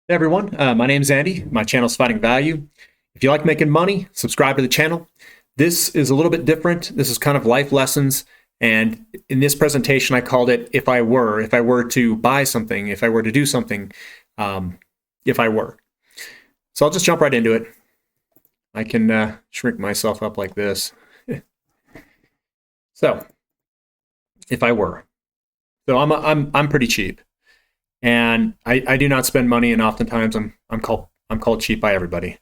Hey everyone, my name's Andy. My channel's Finding Value. If you like making money, subscribe to the channel. This is a little bit different. This is kind of life lessons. And in this presentation, I called it if I were to buy something, if I were to do something, if I were. So I'll just jump right into it. I can shrink myself up like this. So if I were, so I'm pretty cheap. And I do not spend money, and oftentimes I'm called cheap by everybody.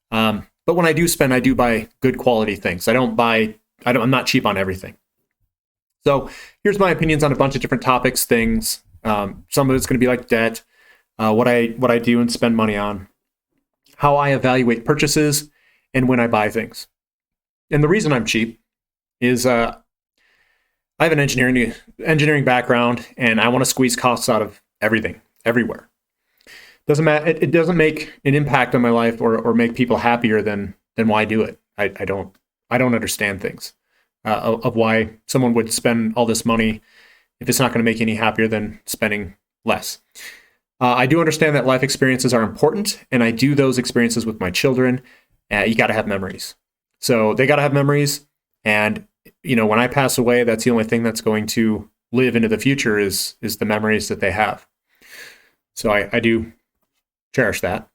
But when I do spend, I do buy good quality things. I'm not cheap on everything. So here's my opinions on a bunch of different topics, things. Some of it's going to be like debt, what I do and spend money on, how I evaluate purchases, and when I buy things. And the reason I'm cheap is I have an engineering background, and I want to squeeze costs out of everything, everywhere. Doesn't matter. It doesn't make an impact on my life or make people happier than why do it. I don't understand things of why someone would spend all this money if it's not going to make you any happier than spending less. I do understand that life experiences are important, and I do those experiences with my children. You got to have memories, so they got to have memories. And when I pass away, that's the only thing that's going to live into the future is the memories that they have. So I do cherish that.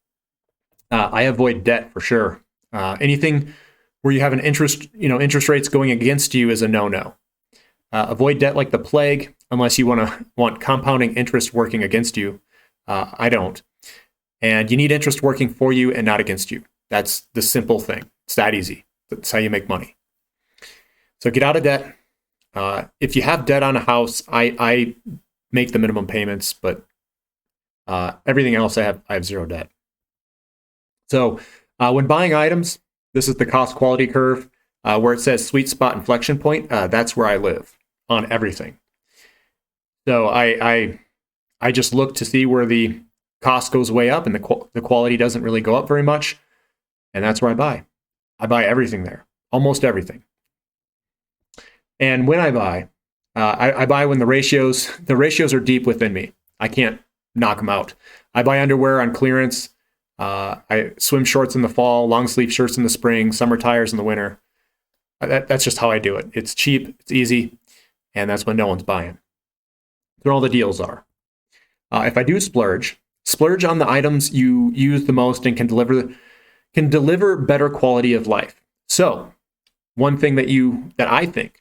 I avoid debt for sure. Anything where you have an interest interest rates going against you is a no-no. Avoid debt like the plague, unless you want compounding interest working against you. I don't. And you need interest working for you and not against you. That's the simple thing. It's that easy. That's how you make money. So get out of debt. If you have debt on a house, I make the minimum payments, but everything else I have zero debt. So when buying items, this is the cost quality curve where it says sweet spot inflection point. That's where I live on everything. So I just look to see where the cost goes way up and the quality doesn't really go up very much, and that's where I buy. I buy everything there, almost everything. And when I buy, I buy when the ratios are deep within me. I can't knock them out. I buy underwear on clearance. I swim shorts in the fall, long sleeve shirts in the spring, summer tires in the winter. That's just how I do it. It's cheap, it's easy, and that's when no one's buying. That's where all the deals are. If I do splurge on the items you use the most and can deliver better quality of life. So one thing that I think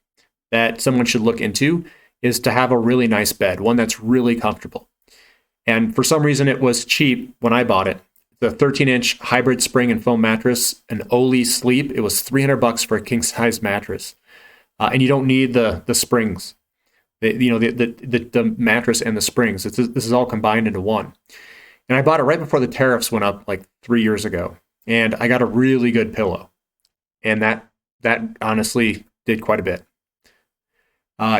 that someone should look into is to have a really nice bed, one that's really comfortable. And for some reason, it was cheap when I bought it. The 13-inch hybrid spring and foam mattress, an Oli Sleep, it was $300 for a king-size mattress. And you don't need the springs, the mattress and the springs. This is all combined into one. And I bought it right before the tariffs went up like 3 years ago. And I got a really good pillow. And that honestly did quite a bit.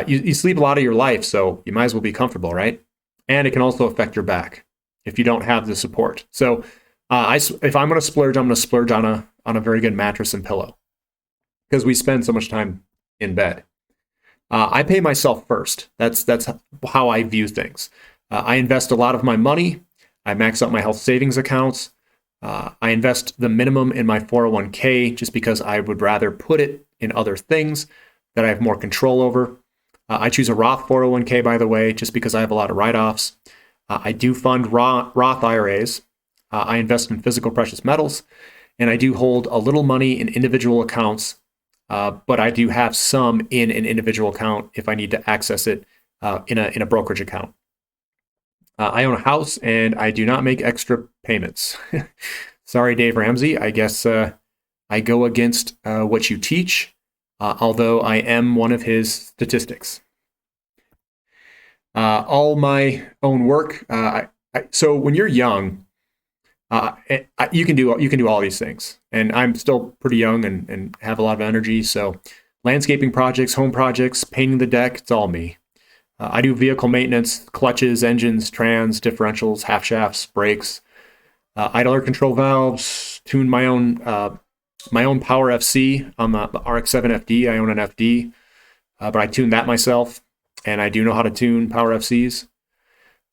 You sleep a lot of your life, so you might as well be comfortable, right? And it can also affect your back if you don't have the support. So if I'm going to splurge, I'm going to splurge on a very good mattress and pillow because we spend so much time in bed. I pay myself first. That's how I view things. I invest a lot of my money. I max out my health savings accounts. I invest the minimum in my 401k just because I would rather put it in other things that I have more control over. I choose a Roth 401k, by the way, just because I have a lot of write-offs. I do fund Roth IRAs. I invest in physical precious metals, and I do hold a little money in individual accounts, but I do have some in an individual account if I need to access it in a brokerage account. I own a house, and I do not make extra payments. Sorry, Dave Ramsey. I guess I go against what you teach. Although I am one of his statistics. All my own work. So when you're young, you can do all these things. And I'm still pretty young and have a lot of energy. So landscaping projects, home projects, painting the deck, it's all me. I do vehicle maintenance, clutches, engines, trans, differentials, half shafts, brakes, idler control valves, tune my own Power FC on the RX-7 FD. I own an FD, but I tune that myself, and I do know how to tune Power FCs.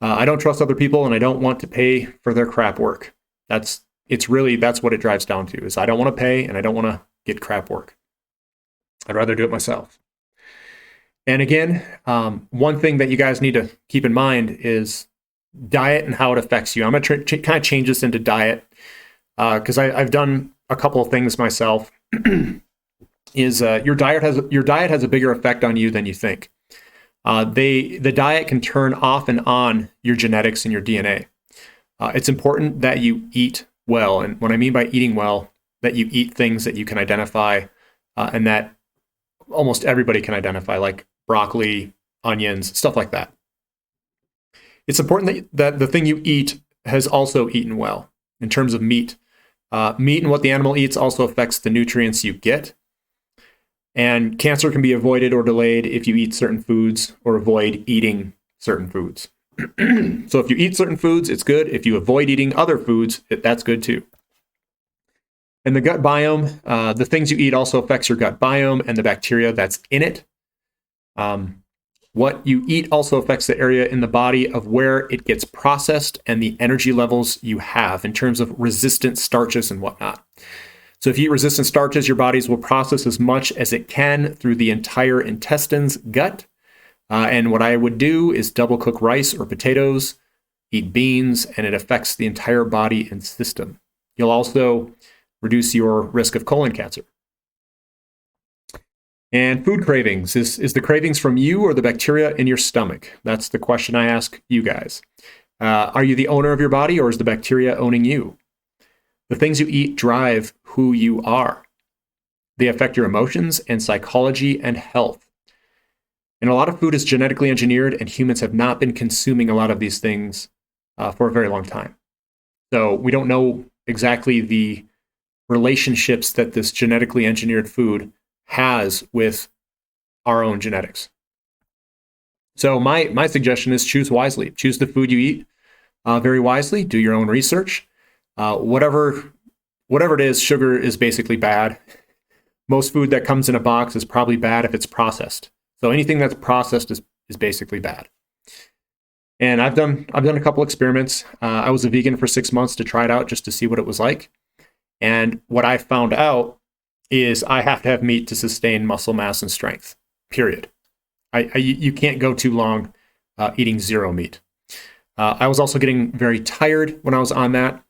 I don't trust other people, and I don't want to pay for their crap work. That's what it drives down to, is I don't want to pay and I don't want to get crap work. I'd rather do it myself. And again, one thing that you guys need to keep in mind is diet and how it affects you. I'm going to kind of change this into diet because I've done a couple of things myself. Your diet has a bigger effect on you than you think. The diet can turn off and on your genetics and your DNA. It's important that you eat well, and what I mean by eating well, that you eat things that you can identify and that almost everybody can identify, like broccoli, onions, stuff like that. It's important that the thing you eat has also eaten well. In terms of meat, meat and what the animal eats also affects the nutrients you get. And cancer can be avoided or delayed if you eat certain foods or avoid eating certain foods. So if you eat certain foods, it's good. If you avoid eating other foods, that's good too. And the gut biome, the things you eat also affects your gut biome and the bacteria that's in it. What you eat also affects the area in the body of where it gets processed and the energy levels you have in terms of resistant starches and whatnot. So if you eat resistant starches, your bodies will process as much as it can through the entire intestines, gut. And what I would do is double cook rice or potatoes, eat beans, and it affects the entire body and system. You'll also reduce your risk of colon cancer. And food cravings. Is the cravings from you or the bacteria in your stomach? That's the question I ask you guys. Are you the owner of your body, or is the bacteria owning you? The things you eat drive who you are. They affect your emotions and psychology and health. And a lot of food is genetically engineered, and humans have not been consuming a lot of these things for a very long time. So we don't know exactly the relationships that this genetically engineered food has with our own genetics. So my suggestion is choose wisely. Choose the food you eat very wisely. Do your own research. Whatever it is, sugar is basically bad. Most food that comes in a box is probably bad if it's processed. So anything that's processed is basically bad. And I've done a couple experiments. I was a vegan for 6 months to try it out just to see what it was like. And what I found out is I have to have meat to sustain muscle mass and strength, period. You can't go too long eating zero meat. I was also getting very tired when I was on that.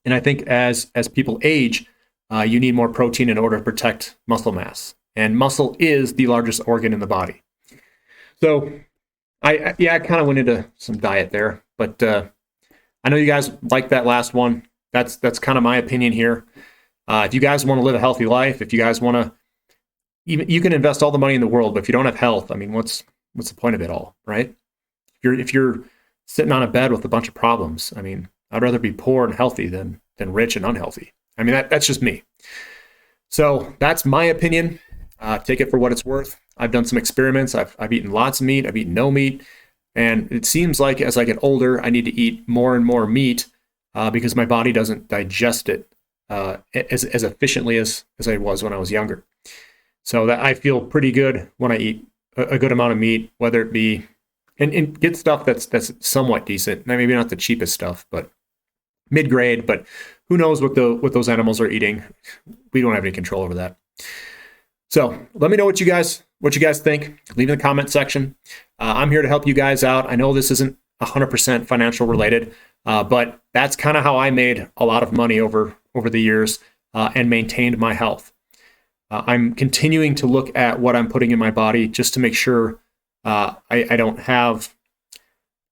And I think as people age, you need more protein in order to protect muscle mass. And muscle is the largest organ in the body. So I kind of went into some diet there, but I know you guys like that last one. That's kind of my opinion here. If you guys want to live a healthy life, if you guys want to, you can invest all the money in the world, but if you don't have health, I mean, what's the point of it all, right? If you're sitting on a bed with a bunch of problems, I mean, I'd rather be poor and healthy than rich and unhealthy. I mean, that's just me. So that's my opinion. Take it for what it's worth. I've done some experiments. I've eaten lots of meat. I've eaten no meat. And it seems like as I get older, I need to eat more and more meat because my body doesn't digest it as efficiently as I was when I was younger. So that I feel pretty good when I eat a good amount of meat, whether it be, and get stuff that's somewhat decent. Maybe not the cheapest stuff, but mid-grade, but who knows what those animals are eating. We don't have any control over that. So let me know what you guys think. Leave in the comment section. I'm here to help you guys out. I know this isn't 100% financial related, but that's kind of how I made a lot of money over the years and maintained my health. I'm continuing to look at what I'm putting in my body just to make sure I don't have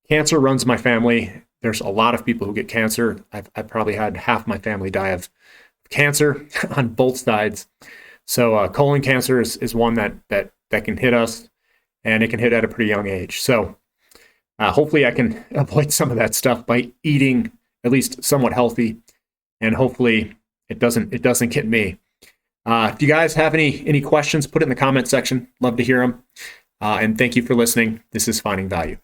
cancer. Runs my family. There's a lot of people who get cancer. I've probably had half my family die of cancer on both sides. So colon cancer is one that can hit us, and it can hit at a pretty young age. So hopefully I can avoid some of that stuff by eating at least somewhat healthy, and hopefully it doesn't get me. If you guys have any questions, put it in the comment section. Love to hear them. And thank you for listening. This is Finding Value.